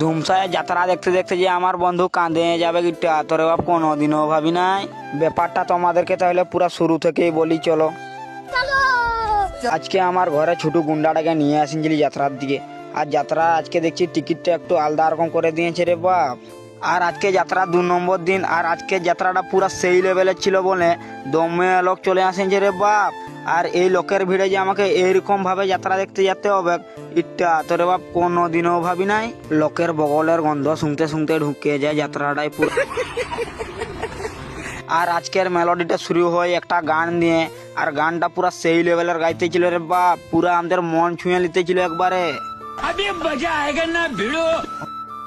ধুমসায় যাত্রা দেখতে দেখতে যে আমার বন্ধু কাঁদে যাবে গিট্টা, তোরে বাপ কোনোদিনও ভাবি নাই। ব্যাপারটা তোমাদেরকে তাহলে পুরো শুরু থেকেই বলি, চলো। আজকে আমার ঘরে ছোট গুন্ডাটাকে নিয়ে আসিনছিলি যাত্রার দিকে। আর যাত্রা আজকে দেখছি টিকিটটা একটু আলাদা রকম করে দিয়েছে রে বাপ। আর আজকে যাত্রা 2 নম্বর দিন, আর আজকে যাত্রাটা পুরো সেই লেভেলের ছিল বলে দমে লোক চলে আসেনছে রে বাপ। আর এই লোকের ভিড়ে যে আমাকে এইরকম ভাবে যাত্রা দেখতে যেতে হবে, এটা তোরে বাপ কোনোদিনও ভাবি নাই। লোকের বগলের গন্ধ শুনতে শুনতে ঢুকে যায় যাত্রাটাই পুরো। আর আজকের মেলোডিটা শুরু হয় একটা গান দিয়ে, আর গানটা পুরো সেই লেভেলের গাইতে ছিল রে বাপ, পুরো আমাদের মন ছুঁয়ে নিতে ছিল একবারে।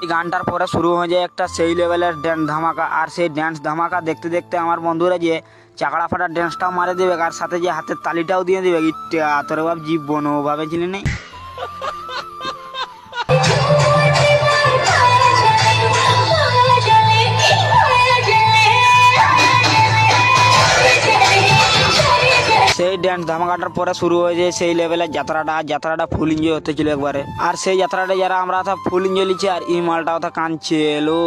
এই গানটার পরে শুরু হয়ে যায় একটা সেই লেভেলের ড্যান্স ধামাকা। আর সেই ড্যান্স ধামাকা দেখতে দেখতে আমার বন্ধুরা যে চাকড়া ফাটা ড্যান্সটাও মারে দেবে, আর সাথে যে হাতের তালিটাও দিয়ে দেবে, ইটা তোরে বাপ জীবনও ভাবে চিনি নেই। সেই ড্যান্স ধামাকাটার পরে শুরু হয়ে যায় সেই লেভেলের যাত্রাটা ফুল এনজয় হতে ছিল একবারে। আর সেই যাত্রাটা যারা আমরা ফুল এনজয় লিছি, আর এই মালটা কাঁদছে এলো।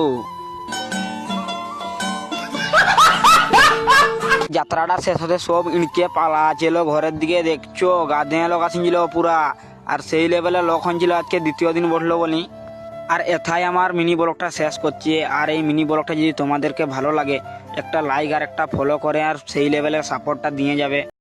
যাত্রাটা শেষ হতে সব ইনকে পালা ছিল ঘরের দিকে, দেখছো গাধে লোক আসিছিল পুরা। আর সেই লেভেলের লোক হয়েছিল আজকে দ্বিতীয় দিন বসলো বলি। আর এথাই আমার মিনি ব্লগটা শেষ করছি। আর এই মিনি ব্লগটা যদি তোমাদেরকে ভালো লাগে, একটা লাইক আর একটা ফলো করে আর সেই লেভেলের সাপোর্টটা দিয়ে যাবে।